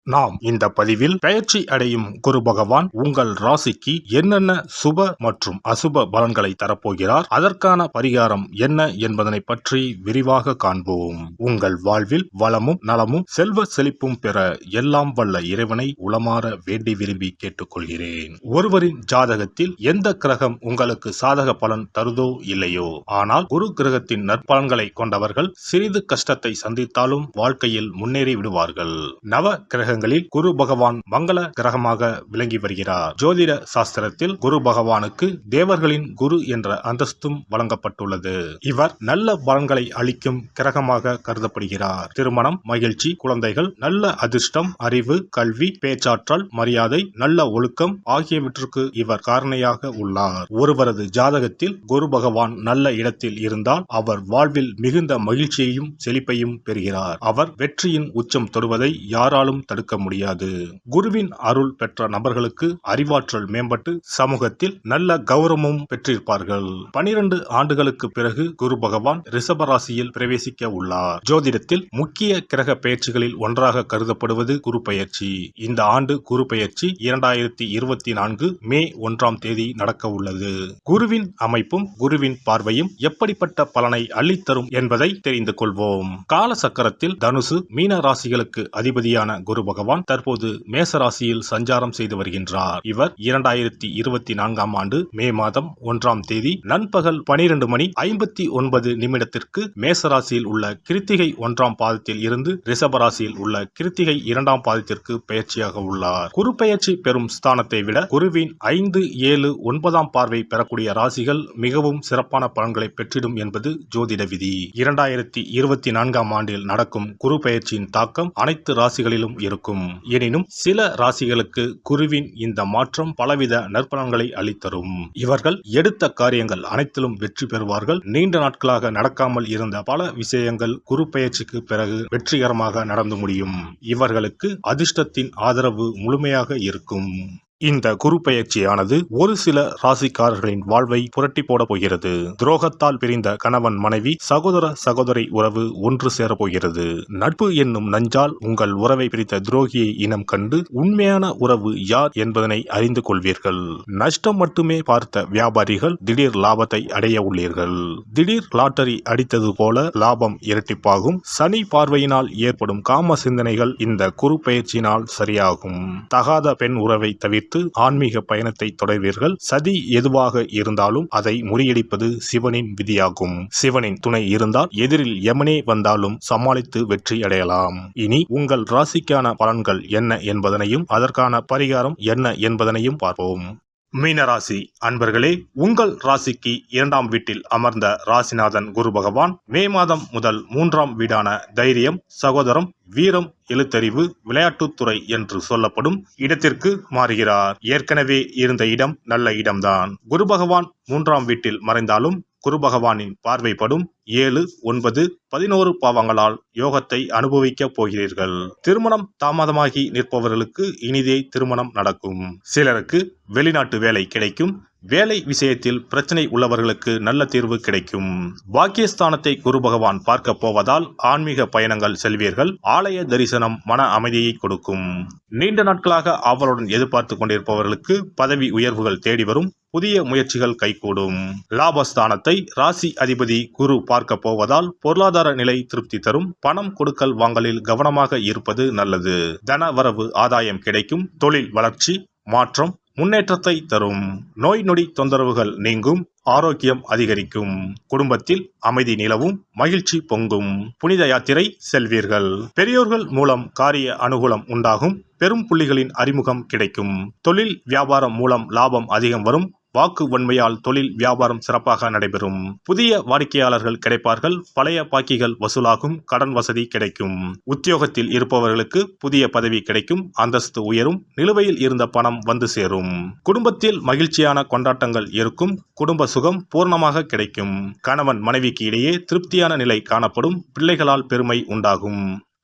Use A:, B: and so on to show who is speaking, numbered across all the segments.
A: நாம் இந்த பதிவில் பெயர்ச்சி அடையும் குரு பகவான் உங்கள் ராசிக்கு என்னென்ன சுப மற்றும் அசுப பலன்களை தரப்போகிறார், அதற்கான பரிகாரம் என்ன என்பதனை பற்றி விரிவாக காண்போம். உங்கள் வாழ்வில் வளமும் நலமும் செல்வ செழிப்பும் பெற எல்லாம் வல்ல இறைவனை உளமாற வேண்டி விரும்பி கேட்டுக்கொள்கிறேன். ஒருவரின் ஜாதகத்தில் எந்த கிரகம் உங்களுக்கு சாதக பலன் தருதோ இல்லையோ, ஆனால் குரு கிரகத்தின் நற்பலன்களை கொண்டவர்கள் சிறிது கஷ்டத்தை சந்தித்தாலும் வாழ்க்கையில் முன்னேறி விடுவார்கள். நவ கிரகங்களில் குரு பகவான் மங்கள கிரகமாக விளங்கி வருகிறார். ஜோதிட சாஸ்திரத்தில் குரு பகவானுக்கு தேவர்களின் குரு என்ற அந்தஸ்தும் வழங்கப்பட்டுள்ளது. இவர் நல்ல பலன்களை அளிக்கும் கிரகமாக கருதப்படுகிறார். திருமணம், மகிழ்ச்சி, குழந்தைகள், நல்ல அதிர்ஷ்டம், அறிவு, கல்வி, பேச்சாற்றல், மரியாதை, நல்ல ஒழுக்கம் ஆகியவற்றுக்கு இவர் காரணியாக உள்ளார். ஒருவரது ஜாதகத்தில் குரு பகவான் நல்ல இடத்தில் இருந்தால் அவர் வாழ்வில் மிகுந்த மகிழ்ச்சியையும் செழிப்பையும் பெறுகிறார். அவர் வெற்றியின் உச்சம் தொடுவதை யாராலும் தடுக்க முடியாது. குருவின் அருள் பெற்ற நபர்களுக்கு அறிவாற்றல் மேம்பட்டு சமூகத்தில் நல்ல கௌரவமும் பெற்றிருப்பார்கள். 12 ஆண்டுகளுக்கு பிறகு குரு பகவான் ரிஷப ராசியில் பிரவேசிக்க உள்ளார். ஜோதிடத்தில் முக்கிய கிரக பெயர்ச்சிகளில் ஒன்றாக கருதப்படுவது குரு பெயர்ச்சி. இந்த ஆண்டு குரு பெயர்ச்சி 2024 மே 1ஆம் தேதி நடக்க உள்ளது. குருவின் அமைப்பும் குருவின் பார்வையும் எப்படிப்பட்ட பலனை அள்ளித்தரும் என்பதை தெரிந்து கொள்வோம். கால சக்கரத்தில் தனுசு, மீன ராசிகளுக்கு அதிபதியான குரு பகவான் தற்போது மேச ராசியில் சஞ்சாரம் செய்து வருகின்றார். இவர் 2024ஆம் ஆண்டு மே மாதம் 1ஆம் தேதி நண்பகல் 12:59 மேச ராசியில் உள்ள கிருத்திகை 1ஆம் பாதத்தில் இருந்து ரிஷப ராசியில் உள்ள கிருத்திகை 2ஆம் பாதத்திற்கு பெயர்ச்சியாக உள்ளார். குரு பெயர்ச்சி பெறும் ஸ்தானத்தை விட குருவின் 5, 7, 9ஆம் பார்வை பெறக்கூடிய ராசிகள் மிகவும் சிறப்பான பலன்களை பெற்றிடும் என்பது ஜோதிட விதி. 2024ஆம் ஆண்டில் நடக்கும் குரு பெயர்ச்சியின் தாக்கம் அனைத்து ராசிகளிலும் இருக்கும். எனினும் சில ராசிகளுக்கு குருவின் இந்த மாற்றம் பலவித நற்பலன்களை அளித்தரும். இவர்கள் எடுத்த காரியங்கள் அனைத்திலும் வெற்றி பெறுவார்கள். நீண்ட நாட்களாக நடக்காமல் இருந்த பல விஷயங்கள் குரு பெயர்ச்சிக்கு பிறகு வெற்றிகரமாக நடந்து முடியும். இவர்களுக்கு அதிர்ஷ்டத்தின் ஆதரவு முழுமையாக இருக்கும். இந்த குரு பெயர்ச்சியானது ஒரு சில ராசிக்காரர்களின் வாழ்வை புரட்டி போட போகிறது. துரோகத்தால் பிரிந்த கணவன் மனைவி, சகோதர சகோதரி உறவு ஒன்று சேர போகிறது. நட்பு என்னும் நஞ்சால் உங்கள் உறவை பிரித்த துரோகியை இனம் கண்டு உண்மையான உறவு யார் என்பதனை அறிந்து கொள்வீர்கள். நஷ்டம் மட்டுமே பார்த்த வியாபாரிகள் திடீர் லாபத்தை அடைய உள்ளீர்கள். திடீர் லாட்டரி அடித்தது போல லாபம் இரட்டிப்பாகும். சனி பார்வையினால் ஏற்படும் காம சிந்தனைகள் இந்த குரு பெயர்ச்சியினால் சரியாகும். தகாத பெண் உறவை தவிர்த்து ஆன்மீக பயணத்தை தொடர்வீர்கள். சதி எதுவாக இருந்தாலும் அதை முறியடிப்பது சிவனின் விதியாகும். சிவனின் துணை இருந்தால் எதிரில் யமனே வந்தாலும் சமாளித்து வெற்றி அடையலாம். இனி உங்கள் ராசிக்கான பலன்கள் என்ன என்பதனையும் அதற்கான பரிகாரம் என்ன என்பதனையும் பார்ப்போம். மீனராசி அன்பர்களே, உங்கள் ராசிக்கு 2ஆம் வீட்டில் அமர்ந்த ராசிநாதன் குரு பகவான் மே மாதம் முதல் 3ஆம் வீடான தைரியம், சகோதரம், வீரம், எழுத்தறிவு, விளையாட்டுத்துறை என்று சொல்லப்படும் இடத்திற்கு மாறுகிறார். ஏற்கனவே இருந்த இடம் நல்ல இடம்தான். குரு பகவான் 3ஆம் வீட்டில் மறைந்தாலும் குரு பகவானின் பார்வைப்படும் 7, 9, 11 பாவங்களால் யோகத்தை அனுபவிக்க போகிறீர்கள். திருமணம் தாமதமாகி நிற்பவர்களுக்கு இனிதே திருமணம் நடக்கும். சிலருக்கு வெளிநாட்டு வேலை கிடைக்கும். வேலை விஷயத்தில் பிரச்சனை உள்ளவர்களுக்கு நல்ல தீர்வு கிடைக்கும். பாக்கியஸ்தானத்தை குரு பகவான் பார்க்க போவதால் ஆன்மீக பயணங்கள் செல்வீர்கள். ஆலய தரிசனம் மன அமைதியை கொடுக்கும். நீண்ட நாட்களாக ஆவலுடன் எதிர்பார்த்து கொண்டிருப்பவர்களுக்கு பதவி உயர்வுகள் தேடி வரும். புதிய முயற்சிகள் கைகூடும். லாபஸ்தானத்தை ராசி அதிபதி குரு பார்க்க போவதால் பொருளாதார நிலை திருப்தி தரும். பணம் கொடுக்கல் வாங்கலில் கவனமாக இருப்பது நல்லது. தன வரவு ஆதாயம் கிடைக்கும். தொழில் வளர்ச்சி, மாற்றம், முன்னேற்றத்தை தரும். நோய் நொடி தொந்தரவுகள் நீங்கும். ஆரோக்கியம் அதிகரிக்கும். குடும்பத்தில் அமைதி நிலவும். மகிழ்ச்சி பொங்கும். புனித யாத்திரை செல்வீர்கள். பெரியோர்கள் மூலம் காரிய அனுகூலம் உண்டாகும். பெரும் புள்ளிகளின் அறிமுகம் கிடைக்கும். தொழில் வியாபாரம் மூலம் லாபம் அதிகம் வரும். வாக்கு வன்மையால் தொழில் வியாபாரம் சிறப்பாக நடைபெறும். புதிய வாடிக்கையாளர்கள் கிடைப்பார்கள். பழைய பாக்கிகள் வசூலாகும். கடன் வசதி கிடைக்கும். உத்தியோகத்தில் இருப்பவர்களுக்கு புதிய பதவி கிடைக்கும். அந்தஸ்து உயரும். நிலுவையில் இருந்த பணம் வந்து சேரும். குடும்பத்தில் மகிழ்ச்சியான கொண்டாட்டங்கள் இருக்கும். குடும்ப சுகம் பூர்ணமாக கிடைக்கும். கணவன் மனைவிக்கு இடையே திருப்தியான நிலை காணப்படும். பிள்ளைகளால் பெருமை உண்டாகும்.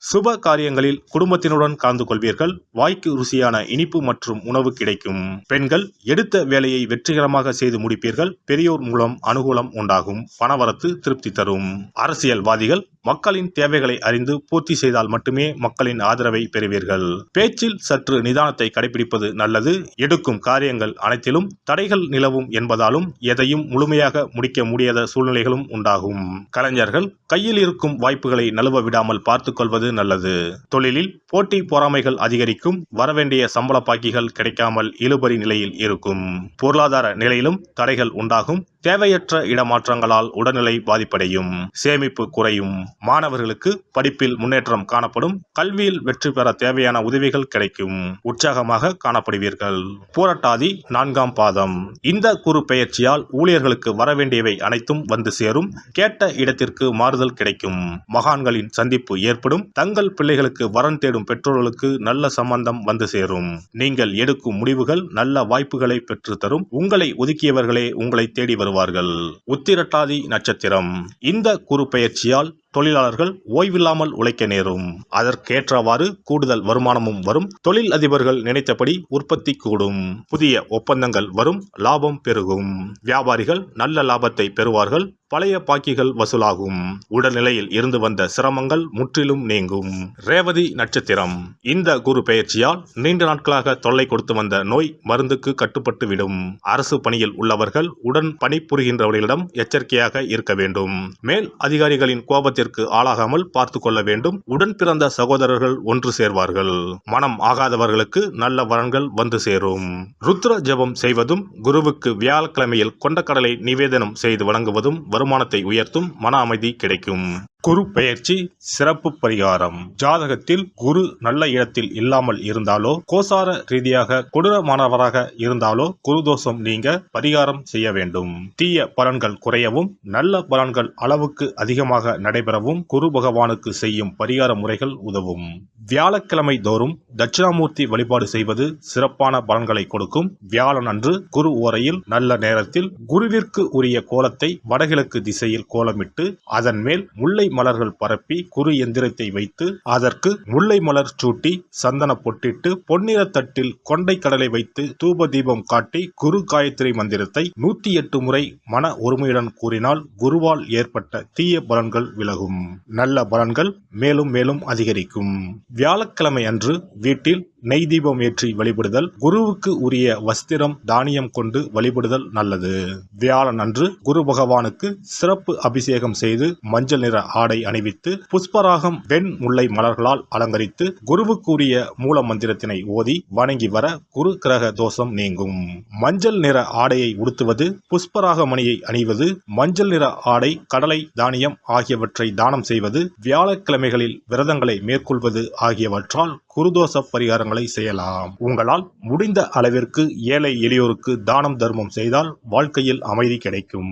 A: சுப காரியங்களில் குடும்பத்தினுடன் கலந்து கொள்வீர்கள். வாய்க்கு ருசியான இனிப்பு மற்றும் உணவு கிடைக்கும். பெண்கள் எடுத்த வேலையை வெற்றிகரமாக செய்து முடிப்பீர்கள். பெரியோர் மூலம் அனுகூலம் உண்டாகும். பணவரத்து திருப்தி தரும். அரசியல்வாதிகள் மக்களின் தேவைகளை அறிந்து பூர்த்தி செய்தால் மட்டுமே மக்களின் ஆதரவை பெறுவீர்கள். பேச்சில் சற்று நிதானத்தை கடைபிடிப்பது நல்லது. எடுக்கும் காரியங்கள் அனைத்திலும் தடைகள் நிலவும் என்பதாலும் எதையும் முழுமையாக முடிக்க முடியாத சூழ்நிலைகளும் உண்டாகும். கலைஞர்கள் கையில் இருக்கும் வாய்ப்புகளை நழுவ விடாமல் பார்த்துக் கொள்வது நல்லது. தொழிலில் போட்டி பொறாமைகள் அதிகரிக்கும். வரவேண்டிய சம்பள பாக்கிகள் கிடைக்காமல் இழுபறி நிலையில் இருக்கும். பொருளாதார நிலையிலும் தடைகள் உண்டாகும். தேவையற்ற இடமாற்றங்களால் உடல்நிலை பாதிப்படையும். சேமிப்பு குறையும். மாணவர்களுக்கு படிப்பில் முன்னேற்றம் காணப்படும். கல்வியில் வெற்றி பெற தேவையான உதவிகள் கிடைக்கும். உற்சாகமாக காணப்படுவீர்கள். பூரட்டாதி 4ஆம் பாதம். இந்த குரு பெயர்ச்சியால் ஊழியர்களுக்கு வரவேண்டியவை அனைத்தும் வந்து சேரும். கேட்ட இடத்திற்கு மாறுதல் கிடைக்கும். மகான்களின் சந்திப்பு ஏற்படும். தங்கள் பிள்ளைகளுக்கு வரன் தேடும் பெற்றோர்களுக்கு நல்ல சம்பந்தம் வந்து சேரும். நீங்கள் எடுக்கும் முடிவுகள் நல்ல வாய்ப்புகளை பெற்றுத்தரும். உங்களை ஒதுக்கியவர்களே உங்களை தேடி வருவார்கள். உத்திரட்டாதி நட்சத்திரம். இந்த குரு பெயர்ச்சியால் தொழிலாளர்கள் ஓய்வில்லாமல் உழைக்க நேரும். அதற்கேற்றவாறு கூடுதல் வருமானமும் வரும். தொழில் அதிபர்கள் நினைத்தபடி உற்பத்தி கூடும். புதிய ஒப்பந்தங்கள் வரும். லாபம் பெருகும். வியாபாரிகள் நல்ல லாபத்தை பெறுவார்கள். பழைய பாக்கிகள் வசூலாகும். உடல்நிலையில் இருந்து வந்த சிரமங்கள் முற்றிலும் நீங்கும். ரேவதி நட்சத்திரம். இந்த குரு பெயர்ச்சியால் நீண்ட நாட்களாக தொல்லை கொடுத்து வந்த நோய் மருந்துக்கு கட்டுப்பட்டு விடும். அரசு பணியில் உள்ளவர்கள் உடன் பணிபுரிகின்றவர்களிடம் எச்சரிக்கையாக இருக்க வேண்டும். மேல் அதிகாரிகளின் கோபத்திற்கு ஆளாகாமல் பார்த்து கொள்ள வேண்டும். உடன் பிறந்த சகோதரர்கள் ஒன்று சேர்வார்கள். மனம் ஆகாதவர்களுக்கு நல்ல வரன்கள் வந்து சேரும். ருத்ர ஜபம் செய்வதும் குருவுக்கு வியாழக்கிழமையில் கொண்டக்கடலை நிவேதனம் செய்து வழங்குவதும் வருமானத்தை உயர்த்தும். மன அமைதி கிடைக்கும். குரு பெயர்ச்சி சிறப்பு பரிகாரம். ஜாதகத்தில் குரு நல்ல இடத்தில் இல்லாமல் இருந்தாலோ கோசார ரீதியாக கொடூரமானவராக இருந்தாலோ குரு தோஷம் நீங்க பரிகாரம் செய்ய வேண்டும். தீய பலன்கள் குறையவும் நல்ல பலன்கள் அளவுக்கு அதிகமாக நடைபெறவும் குரு பகவானுக்கு செய்யும் பரிகார முறைகள் உதவும். வியாழக்கிழமை தோறும் தட்சிணாமூர்த்தி வழிபாடு செய்வது சிறப்பான பலன்களை கொடுக்கும். வியாழன் அன்று குரு ஓரையில் நல்ல நேரத்தில் குருவிற்கு உரிய கோலத்தை வடகிழக்கு திசையில் கோலமிட்டு அதன் மேல் முல்லை மலர்கள் பரப்பி குரு எந்திரத்தை வைத்து அதற்கு முல்லை மலர் சூட்டி சந்தன பொட்டிட்டு பொன்னிற தட்டில் கொண்டை கடலை வைத்து தூப தீபம் காட்டி குரு காயத்ரி மந்திரத்தை 108 முறை மன ஒருமையுடன் கூறினால் குருவால் ஏற்பட்ட தீய பலன்கள் விலகும். நல்ல பலன்கள் மேலும் மேலும் அதிகரிக்கும். வியாழக்கிழமை அன்று வீட்டில் நெய் தீபம் ஏற்றி வழிபடுதல். குருவுக்கு உரிய வஸ்திரம் தானியம் கொண்டு வழிபடுதல் நல்லது. வியாழன் அன்று குரு பகவானுக்கு சிறப்பு அபிஷேகம் செய்து மஞ்சள் நிற ஆடை அணிவித்து புஷ்பராகம் வெண் முல்லை மலர்களால் அலங்கரித்து குருவுக்குரிய மூல மந்திரத்தினை ஓதி வணங்கி வர குரு கிரக தோஷம் நீங்கும். மஞ்சள் நிற ஆடையை உடுத்துவது, புஷ்பராக மணியை அணிவது, மஞ்சள் நிற ஆடை, கடலை, தானியம் ஆகியவற்றை தானம் செய்வது, வியாழக்கிழமைகளில் விரதங்களை மேற்கொள்வது ஆகியவற்றால் குருதோஷ பரிகாரங்களை செய்யலாம். உங்களால் முடிந்த அளவிற்கு ஏழை எளியோருக்கு தானம் தர்மம் செய்தால் வாழ்க்கையில் அமைதி கிடைக்கும்.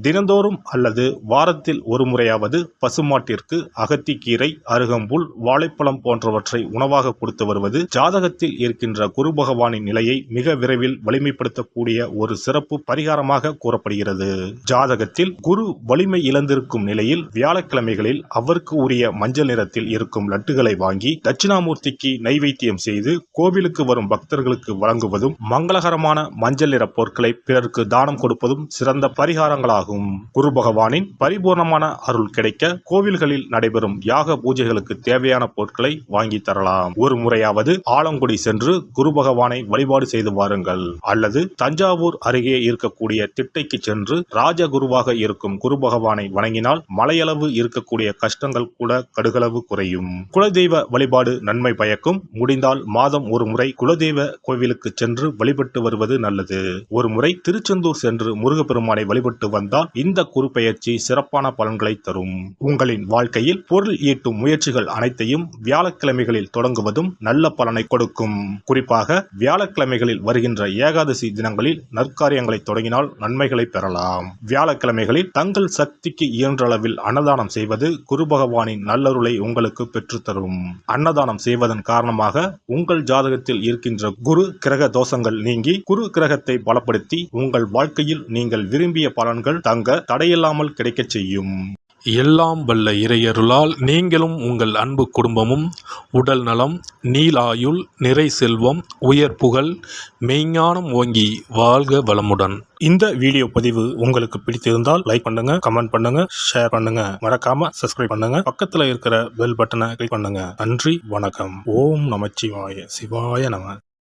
A: தினந்தோறும் அல்லது வாரத்தில் ஒரு முறையாவது பசுமாட்டிற்கு அகத்திக்கீரை, அருகம்புல், வாழைப்பழம் போன்றவற்றை உணவாக கொடுத்து வருவது ஜாதகத்தில் இருக்கின்ற குரு பகவானின் நிலையை மிக விரைவில் வலிமைப்படுத்தக்கூடிய ஒரு சிறப்பு பரிகாரமாக கூறப்படுகிறது. ஜாதகத்தில் குரு வலிமை இழந்திருக்கும் நிலையில் வியாழக்கிழமைகளில் அவருக்கு உரிய மஞ்சள் நிறத்தில் இருக்கும் லட்டுகளை வாங்கி தட்சிணாமூர்த்திக்கு நைவேத்தியம் செய்து கோவிலுக்கு வரும் பக்தர்களுக்கு வழங்குவதும் மங்களகரமான மஞ்சள் நிற பொருட்களை பிறருக்கு தானம் கொடுப்பதும் சிறந்த பரிகாரங்களாகும். குரு பகவானின் பரிபூர்ணமான அருள் கிடைக்க கோவில்களில் நடைபெறும் யாக பூஜைகளுக்கு தேவையான பொருட்களை வாங்கி தரலாம். ஒரு முறையாவது ஆலங்குடி சென்று குரு பகவானை வழிபாடு செய்து வாருங்கள். அல்லது தஞ்சாவூர் அருகே இருக்கக்கூடிய திட்டைக்கு சென்று ராஜகுருவாக இருக்கும் குரு பகவானை வணங்கினால் மலையளவு இருக்கக்கூடிய கஷ்டங்கள் கூட கடுகளவு குறையும். குலதெய்வ வழிபாடு நன்மை பயக்கும். முடிந்தால் மாதம் ஒரு முறை குலதெய்வ கோவிலுக்கு சென்று வழிபட்டு வருவது நல்லது. ஒரு முறை திருச்செந்தூர் சென்று முருகப்பெருமானை வழிபட்டு வந்தால் இந்த குரு பெயர்ச்சி சிறப்பான பலன்களை தரும். உங்களின் வாழ்க்கையில் பொருள் ஈட்டும் முயற்சிகள் அனைத்தையும் வியாழக்கிழமைகளில் தொடங்குவதும் நல்ல பலனை கொடுக்கும். குறிப்பாக வியாழக்கிழமைகளில் வருகின்ற ஏகாதசி தினங்களில் நற்காரியங்களை தொடங்கினால் நன்மைகளை பெறலாம். வியாழக்கிழமைகளில் தங்கள் சக்திக்கு இயன்ற அளவில் அன்னதானம் செய்வது குரு பகவானின் நல்லருளை உங்களுக்கு பெற்றுத்தரும். அன்னதானம் செய்வதன் காரணமாக உங்கள் ஜாதகத்தில் இருக்கின்ற குரு கிரக தோஷங்கள் நீங்கி குரு கிரகத்தை பலப்படுத்தி உங்கள் வாழ்க்கையில் நீங்கள் விரும்பிய பலன்கள் தங்க தடையில்லாமல் கிடைக்கச் செய்யும். எல்லாம் வல்ல இறையருளால் நீங்களும் உங்கள் அன்பு குடும்பமும் உடல் நலம், நீளாயுள், நிறை செல்வம், உயர் புகழ், மெய்ஞானம் ஓங்கி வாழ்க வளமுடன். இந்த வீடியோ பதிவு உங்களுக்கு பிடித்திருந்தால் லைக் பண்ணுங்க, கமெண்ட் பண்ணுங்க, ஷேர் பண்ணுங்க, மறக்காம சப்ஸ்கிரைப் பண்ணுங்க, பக்கத்துல இருக்கிற பெல் பட்டனை கிளிக் பண்ணுங்க. நன்றி, வணக்கம். ஓம் நமச்சிவாய, சிவாய நம.